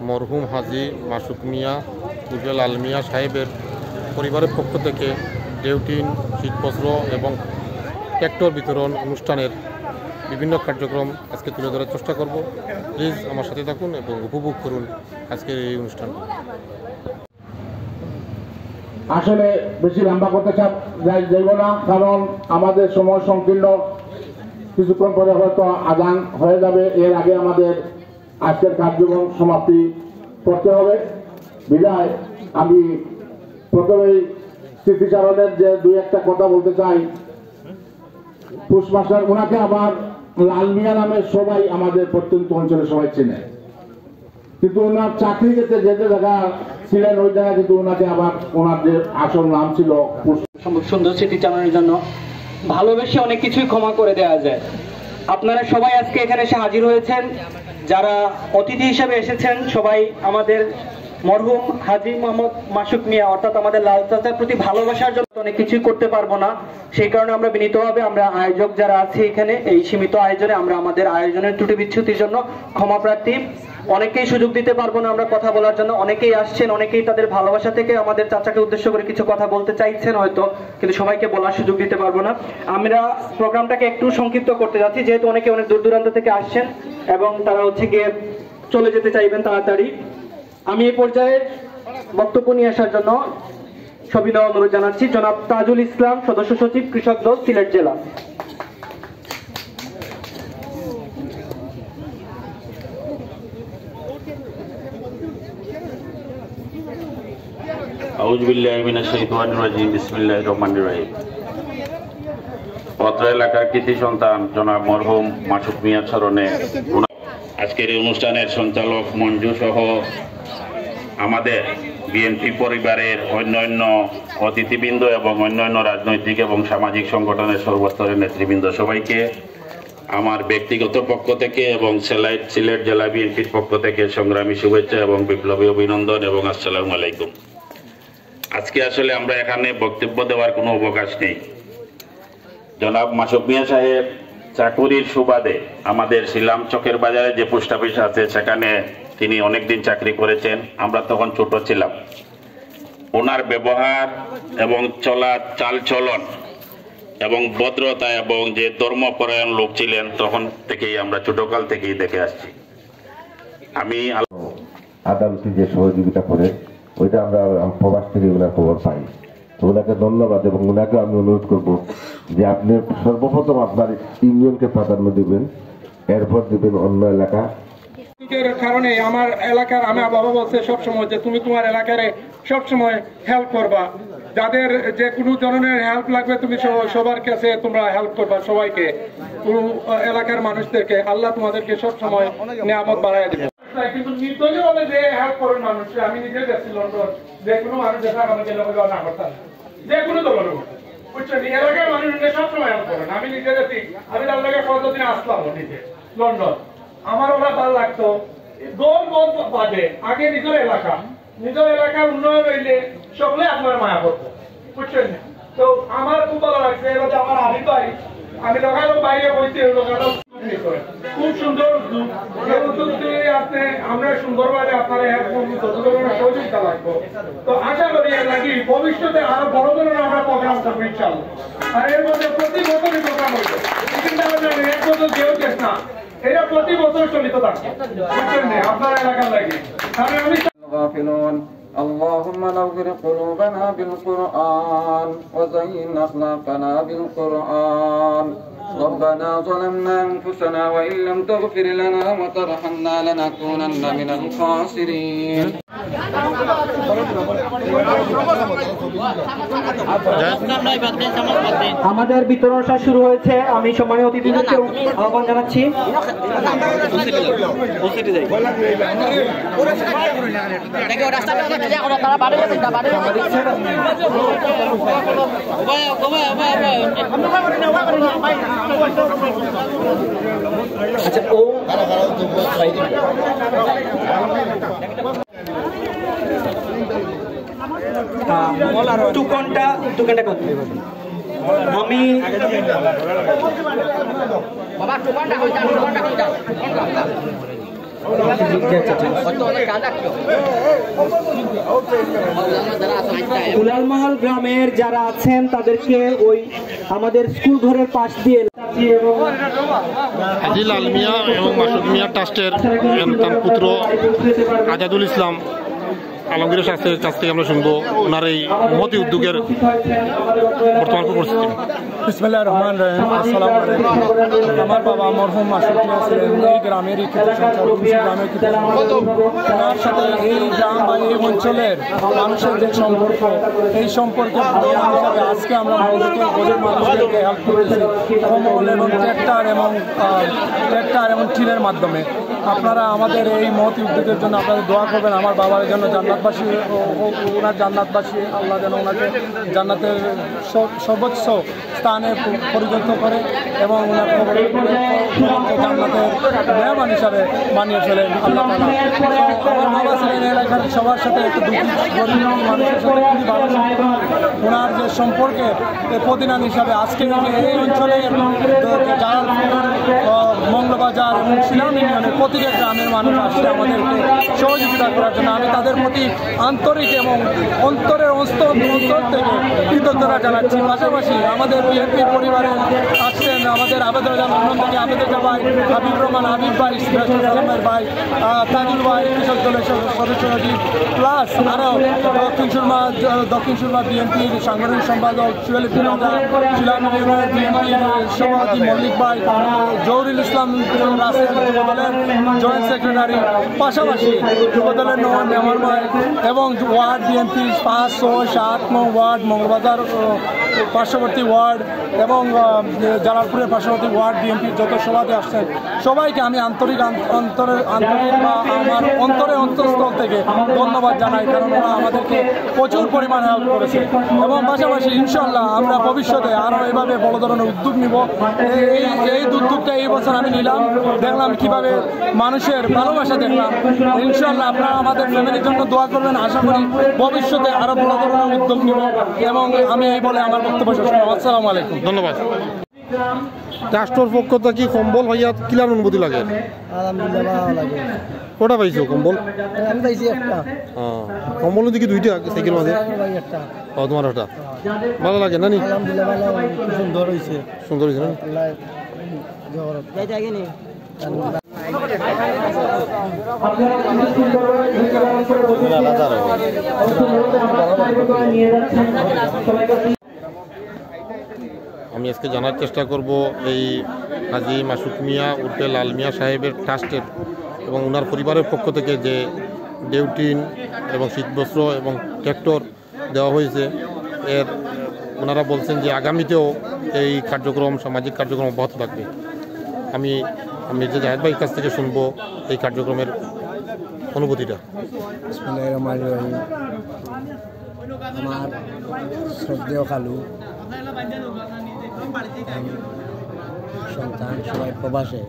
মরহুম হাজী মাসুক মিয়া উজ্জ্বল আল মিয়া সাহেবের পরিবারের পক্ষ থেকে ডেউটিন, শীতবস্ত্র এবং ট্র্যাক্টর বিতরণ অনুষ্ঠানের বিভিন্ন কার্যক্রম আজকে তুলে ধরার চেষ্টা করব। প্লিজ আমার সাথে থাকুন এবং উপভোগ করুন আজকের এই অনুষ্ঠান। আসলে বেশি লম্বা করতে যাইব না, কারণ আমাদের সময় সংকীর্ণ, কিছুক্ষণ পরে হয়তো আজান হয়ে যাবে। এর আগে আমাদের আজকের কার্যক্রম সমাপ্তি করতে হবে। বিদায় আমি প্রথমেই স্মৃতিচারণের যে দুই একটা কথা বলতে চাই। পুষ্পাশার ওনাকে আবার লাল মিয়া নামে সবাই আমাদের প্রত্যন্ত অঞ্চলে সবাই চেনে, কিন্তু ওনার চাকরি যেতে জায়গা ছিলেন ওই জায়গায় কিন্তু ওনাকে আবার ওনার যে আসল নাম ছিল সুন্দর স্মৃতিচারণের জন্য ভালোবেসে অনেক কিছুই ক্ষমা করে দেওয়া যায়। আপনারা সবাই আজকে এখানে এসে হাজির হয়েছেন, যারা অতিথি হিসেবে এসেছেন সবাই আমাদের মরহুম হাজী মোহাম্মদ মাসুক মিয়া অর্থাৎ আমাদের লাল চাচার প্রতি ভালোবাসার জন্য অনেক কিছুই করতে পারবো না। সেই কারণে আমরা বিনীতভাবে আমরা আয়োজক যারা আছি এখানে এই সীমিত আয়োজনে আমরা আমাদের আয়োজনের ত্রুটি বিচ্যুতির জন্য ক্ষমা প্রার্থী। অনেকেই সুযোগ দিতে পারবো না আমরা কথা বলার জন্য, অনেকেই আসছেন, অনেকেই তাদের ভালোবাসা থেকে আমাদের চাচাকে উদ্দেশ্য করে কিছু কথা বলতে চাইছেন হয়তো, কিন্তু সবাইকে বলার সুযোগ দিতে পারবো না। আমরা প্রোগ্রামটাকে একটু সংক্ষিপ্ত করতে যাচ্ছি, যেহেতু অনেকে অনেক দূর দূরান্ত থেকে আসছেন এবং তারা গিয়ে চলে যেতে চাইবেন তাড়াতাড়ি। আমি এই পর্যায়ে বক্তব্য নিয়ে আসার জন্য সবিনয় অনুরোধ জানাচ্ছি জনাব তাজুল ইসলাম, সদস্য সচিব, কৃষক দল, সিলেট জেলা। আউযু বিল্লাহি মিনাশ শাইতানির রাজিম, বিসমিল্লাহির রহমানির রহিম। পত্র এলাকার কৃতি সন্তান জনাব মরহুম মাসুক মিয়া স্মরণে আজকের এই অনুষ্ঠানের সঞ্চালক মঞ্জু সহ আমাদের বিএনপি পরিবারের অন্যান্য অতিথিবৃন্দ এবং অন্যান্য রাজনৈতিক এবং সামাজিক সংগঠনের সর্বস্তরের নেতৃবৃন্দ সবাইকে আমার ব্যক্তিগত পক্ষ থেকে এবং সিলেট জেলা বিএনপির পক্ষ থেকে সংগ্রামী শুভেচ্ছা এবং বিপ্লবী অভিনন্দন এবং আসসালামু আলাইকুম। আজকে আসলে আমরা এখানে বক্তব্য দেওয়ার কোনো অবকাশ নেই। জনাব মাসুক মিয়া সাহেব চাকুরির সুবাদে আমাদের শিলাম চকের বাজারে যে পোস্ট অফিস আছে সেখানে তিনি অনেকদিন চাকরি করেছেন। আমরা তখন ছোট ছিলাম। ওনার ব্যবহার এবং চালচলন এবং ভদ্রতা এবং যে ধর্মপরায়ণ লোক ছিলেন তখন থেকেই আমরা ছোটকাল থেকেই দেখে আসছি। আমি আদালতে যে সহযোগিতা করে ওইটা আমরা প্রবাস থেকে ওনার খবর পাই, তো ওনাকে ধন্যবাদ। এবং ওনাকে আমি অনুরোধ করব যে আপনি সর্বপ্রথম আপনার ইউনিয়নকে প্রাধান্য দিবেন, এরপর দিবেন অন্য এলাকা। কারণে আমার এলাকার আমার বাবা বলছে সবসময় যে তুমি তোমার এলাকারে সবসময় হেল্প করবা, যাদের যে কোনো ধরনের হেল্প লাগবে তুমি সবার কাছে তোমরা হেল্প করবা, সবাইকে পুরো এলাকার মানুষদেরকে। আল্লাহ তোমাদেরকে সবসময় নিয়ামত বাড়ায় দেবে। কিন্তু নির্দলীয় ভাবে যে হেল্প করেন মানুষ, আমি নিজে গেছি লন্ডন, যে কোনো মানুষ দেখা আমাকে না করতাম, যে কোনো দলের বুঝছেন, এলাকার মানুষ সবসময় হেল্প করেন। আমি নিজে গেছি, আমি তার লাগে কতদিন আসলাম নিজে লন্ডন, আমার ওরা ভালো লাগতো। দল বাদে আগে নিজের এলাকার উন্নয়ন হইলে সকলে আপনার মায়া করতো, বুঝছেন। তো আমার খুব ভালো লাগছে। এবার আমার আদি ভাই, আমি লোকালো বাইরে বইতে লোকালো খুব সুন্দর উদ্যোগ। আপনি আমরা সুন্দরভাবে আপনার সহযোগিতা লাগবো। তো আশা করি এর লাগি ভবিষ্যতে আরো বড় ধরনের আমরা প্রোগ্রাম করবো ইনশাআল্লাহ। আর এর মধ্যে প্রতি বছরই প্রোগ্রাম হইবে, এক বছর কেউ চেস না, এটা প্রতি বছর চলিত থাকবে, বুঝছেন, আপনার এলাকার লাগি। আমি اللهم نور قلوبنا بالقرآن وزين أخلاقنا بالقرآن. ربنا ظلمنا أنفسنا وإن لم تغفر لنا وترحمنا لنكونن من الخاسرين. আমাদের বিতরণ শুরু হয়েছে। আমি সম্মানীয় অতিথিদেরকে আহ্বান জানাচ্ছি। আচ্ছা, ও টুকনটা করতে আমি বাবা কুলালমহল গ্রামের যারা আছেন তাদেরকে ওই আমাদের স্কুল ঘরের পাশ দিয়ে হাজী লাল মিয়া এবং মাসুদ মিয়া ট্রাস্টের তার পুত্র আজাদুল ইসলাম আলমগীরের কাছ থেকে আমরা শুনবো ওনার এই মহতি উদ্যোগের বর্তমান পরিস্থিতি। বিসমিল্লাহির রহমানির রহিম। আসসালামু আলাইকুম। আমার বাবা মরহুম মাসুদ মিয়া ছিলেন এই গ্রামেরই কৃতি সন্তান, গ্রামের কৃতি সন্তান। ওনার সাথে এই গ্রাম বা এই অঞ্চলের মানুষের যে সম্পর্ক, এই সম্পর্কে হিসাবে আজকে আমরা গরিব মানুষদেরকে হেল্প করেছি কম্বল এবং ট্র্যাক্টর এবং টিনের মাধ্যমে। আপনারা আমাদের এই মহতি উদ্যোগের জন্য আপনাদের দোয়া করবেন। আমার বাবার জন্য জান্নাতবাসী, ওনার জান্নাতবাসী, আল্লাহ যেন ওনাকে জান্নাতের সর্বোচ্চ স্থানে পরিণত করে এবং ওনার জান্নাতের মেহমান হিসাবে বানিয়ে ফেলেন আল্লাহ তাআলা। আমার বাবা ছিলেন এলাকার সবার সাথে একটু দুঃখী গরিব মানুষের সাথে খুবই ভালো সম্পর্ক। ওনার যে সম্পর্কের প্রতিদান হিসাবে আজকে এই অঞ্চলে যারা মঙ্গলবাজার এবং শিলাম ইউনিয়নের প্রতিটা গ্রামের মানুষ আসছে আমাদেরকে সহযোগিতা করার জন্য। আমি তাদের প্রতি আন্তরিক এবং অন্তরের অন্তর থেকে কৃতজ্ঞতা জানাচ্ছি। পাশাপাশি আমাদের বিএনপি পরিবারে আসছেন আমাদের আবেদুল থেকে আবেদুল ভাই, হাবিবুর রহমান হাবিব ভাই, সালামের ভাই, তাজুল ভাই, কৃষক দলের সদস্য সচিব, প্লাস আরও দক্ষিণ সুরমা বিএনপির সাংগঠনিক সম্পাদক সুহেল শিলাম ইউনিয়নের বিএনপির সভাপতি মল্লিক ভাই, জহুরুল ইসলাম রাসেল যুবদলের জয়েন্ট সেক্রেটারি, পাশাপাশি যুবদলের নেওয়ার ভাই এবং ওয়ার্ড বিএনপি 5, 6, 7 নং ওয়ার্ড, মঙ্গলবাজার পার্শ্ববর্তী ওয়ার্ড এবং জালালপুরের পার্শ্ববর্তী ওয়ার্ড বিএনপির যত সভাতে আসছেন সবাইকে আমি আন্তরিক বা আমার অন্তঃস্থল থেকে ধন্যবাদ জানাই, কারণ ওরা আমাদেরকে প্রচুর পরিমাণে হেল্প করেছে। এবং পাশাপাশি ইনশাল্লাহ আমরা ভবিষ্যতে আরও এভাবে বড় ধরনের উদ্যোগ নিব। এই উদ্যোগটা এই বছর আমি নিলাম, দেখলাম কিভাবে মানুষের ভালোবাসা দেখলাম। ইনশাল্লাহ আপনারা আমাদের ফ্যামিলির জন্য দোয়া করবেন। আশা করি ভবিষ্যতে আরও বড় ধরনের উদ্যোগ নিব এবং আমি এই বলে আমার বক্তব্য শেষ করলাম। আসসালামু আলাইকুম। ধন্যবাদ। ট্রাস্টর পক্ষ থেকে কম্বল হইয়া কিলার অনুমতি লাগে? আলহামদুলিল্লাহ ভালো লাগে। কটা পাইছো কম্বল? আমি পাইছি একটা। কম্বল দিকে দুইটা সাইকেল মাঝে? একটা। তোমার একটা ভালো লাগে না? আলহামদুলিল্লাহ ভালো, সুন্দর হয়েছে। সুন্দর হয়েছে না? আমি আজকে জানার চেষ্টা করব এই হাজী মাসুদ মিয়া উর্ফে লাল মিয়া সাহেবের ট্রাস্টের এবং ওনার পরিবারের পক্ষ থেকে যে ডেউটিন এবং শীতবস্ত্র এবং ট্র্যাক্টর দেওয়া হয়েছে, এর ওনারা বলছেন যে আগামীতেও এই কার্যক্রম, সামাজিক কার্যক্রম অব্যাহত থাকবে। আমি মির্জা জাহেদ ভাইয়ের কাছ থেকে শুনবো এই কার্যক্রমের অনুভূতিটা। আমার শ্রদ্ধেয় খালু সন্তান সবাই প্রবাসে,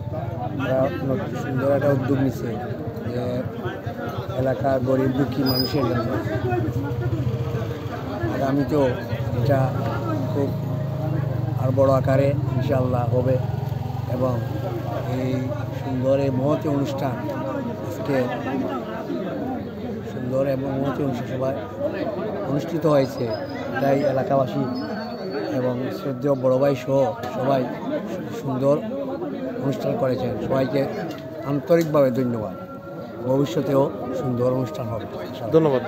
সুন্দর একটা উদ্যোগ নিচ্ছে যে এলাকার গরিব দুঃখী মানুষের জন্য। আগামীতেও এটা খুব আর বড় আকারে ইনশাআল্লাহ হবে এবং এই সুন্দর এই মহতি অনুষ্ঠান আজকে সুন্দর এবং মহতি অনুষ্ঠান সবাই অনুষ্ঠিত হয়েছে। এটাই এলাকাবাসী এবং শ্রদ্ধেয় বড় ভাই সহ সবাই সুন্দর অনুষ্ঠান করেছেন। সবাইকে আন্তরিকভাবে ধন্যবাদ। ভবিষ্যতেও সুন্দর অনুষ্ঠান হবে। ধন্যবাদ।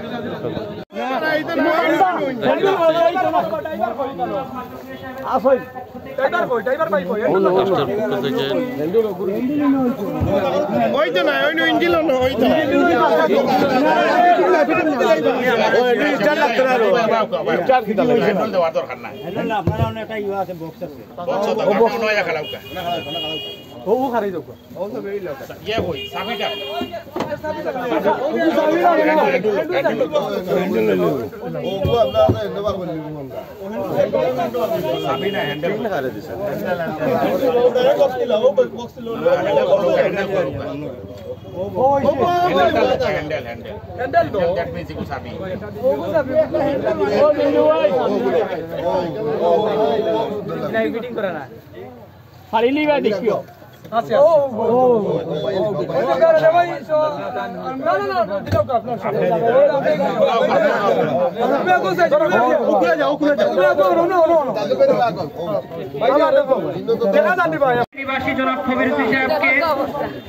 নিবাসী জনাব খবিরুদ্দিন সাহেবকে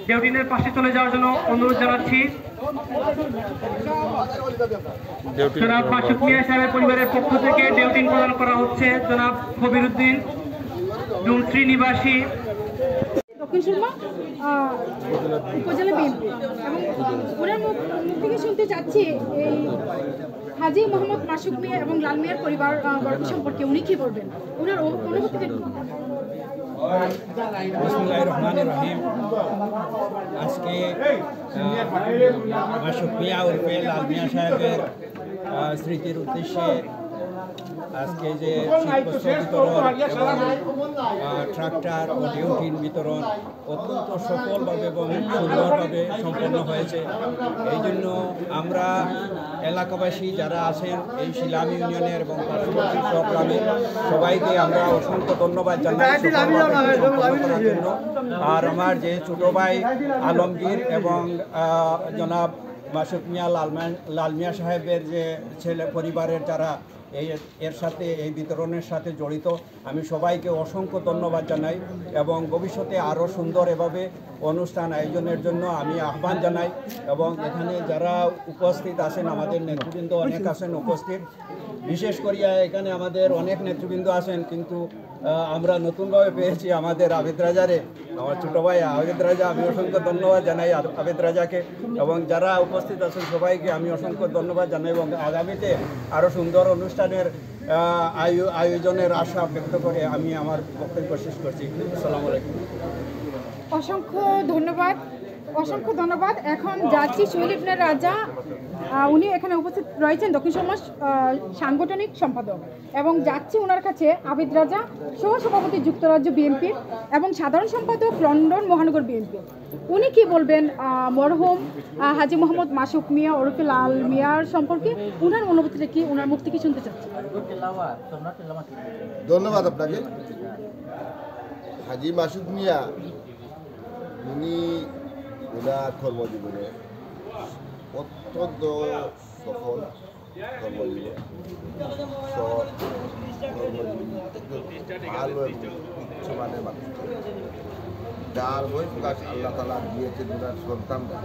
দেউটিনের পাশে চলে যাওয়ার জন্য অনুরোধ জানাচ্ছি। জনাব মাসুক মিয়া সাহেবের পরিবারের পক্ষ থেকে দেউটিন প্রদান করা হচ্ছে জনাব খবিরুদ্দিন ডুমশ্রী নিবাসী দক্ষিণ সুরমা উপজেলা বিএনপি এবং ওনার মুখ থেকে শুনতে চাচ্ছি এই হাজী মোহাম্মদ মাসুক মিয়া এবং লাল মিয়ার পরিবার বর্গ সম্পর্কে উনি কি বলবেন, ওনার অনুভূতিটা কি? বিসমিল্লাহির রহমানির রহিম। আজকে মাসুক মিয়া উর্ফে লাল মিয়া সাহেবের স্মৃতির উদ্দেশ্যে আজকে যে শীতবস্ত্র বিতরণ এবং ট্রাক্টর ও ডিউটিন বিতরণ অত্যন্ত সফলভাবে এবং সুন্দরভাবে সম্পন্ন হয়েছে। এই জন্য আমরা এলাকাবাসী যারা আছেন এই শিলাম ইউনিয়নের এবং পার্শ্ববর্তী সব গ্রামে সবাইকে আমরা অসংখ্য ধন্যবাদ জানাই সম্পন্ন করার জন্য। আর আমার যে ছোট ভাই আলমগীর এবং জনাব মাসুক মিয়া লাল মিয়া সাহেবের যে ছেলে পরিবারের যারা এর সাথে এই বিতরণের সাথে জড়িত, আমি সবাইকে অসংখ্য ধন্যবাদ জানাই এবং ভবিষ্যতে আরও সুন্দর এভাবে অনুষ্ঠান আয়োজনের জন্য আমি আহ্বান জানাই। এবং এখানে যারা উপস্থিত আছেন আমাদের নেতৃবৃন্দ অনেক আছেন উপস্থিত, বিশেষ করিয়া এখানে আমাদের অনেক নেতৃবৃন্দ আছেন, কিন্তু আমরা নতুনভাবে পেয়েছি আমাদের আবেদ রাজারে, আমার ছোটো ভাই আবেদ রাজা। আমি অসংখ্য ধন্যবাদ জানাই আবেদ রাজাকে এবং যারা উপস্থিত আছেন সবাইকে আমি অসংখ্য ধন্যবাদ জানাই এবং আগামীতে আরও সুন্দর অনুষ্ঠানের আয়োজনের আশা ব্যক্ত করে আমি আমার বক্তব্য শেষ করছি। আসসালামু আলাইকুম। অসংখ্য ধন্যবাদ। এখন যাচ্ছি সোহেল ইবনে রাজা, উনি এখানে উপস্থিত রয়েছেন দক্ষিণ সমাজ সাংগঠনিক সম্পাদক, এবং যাচ্ছি ওনার কাছে আবিদ রাজা সহ সভাপতি যুক্তরাজ্য বিএনপির এবং সাধারণ সম্পাদক লন্ডন মহানগর বিএনপি। উনি কি বলবেন মরহুম হাজী মোহাম্মদ মাসুক মিয়া ওরফে লাল মিয়ার সম্পর্কে, ওনার অনুভূতিটা কি, ওনার মুখ থেকে শুনতে চাচ্ছি। ধন্যবাদ আপনাকে। হাজী মাসুক মিয়া উনি ওনার কর্মজীবনে অত্যন্ত সফল কর্মজীবন, ভালো উচ্চমানের মানুষ, যার বই প্রকাশ আল্লাহ তালা দিয়েছেন ওনার সন্তানরা।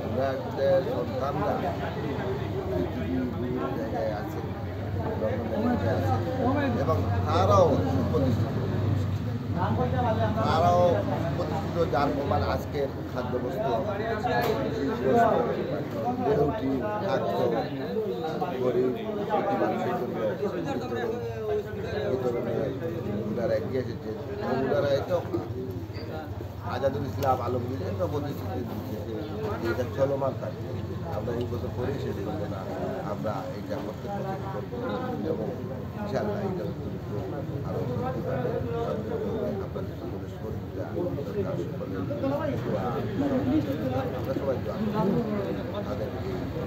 ওনাদের সন্তানরা পৃথিবীর বিভিন্ন জায়গায় আছে এবং তারাও সুপ্রতিষ্ঠিত, যার প্রমাণ আজকের খাদ্যবস্তু দেহটি খাদ্য গরিব প্রতি মানুষের জন্য বিতরণে ওনারা এগিয়ে এসেছেন এবং ওনারা এটাও আজাদুল ইসলাম আলমগীর একটা প্রতিশ্রুতি দিচ্ছে যে এটা চলমান থাকবে, আমরা এই বছর করেই শেষ করবো না, আমরা এইটা করতে করবো এবং ইনশাআল্লাহ এটা আরও আপনাদের সকলের শরীরটা আমরা সবাই তাদের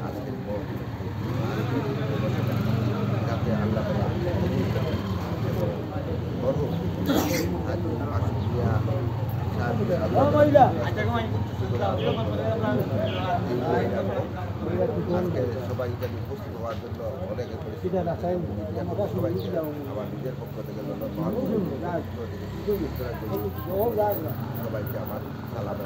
আজকের পর যাতে আল্লাহ সবাই এখানে উপস্থিত হওয়ার জন্য অনেকে সবাইকে আমার নিজের পক্ষ থেকে সবাইকে আমার সালাম।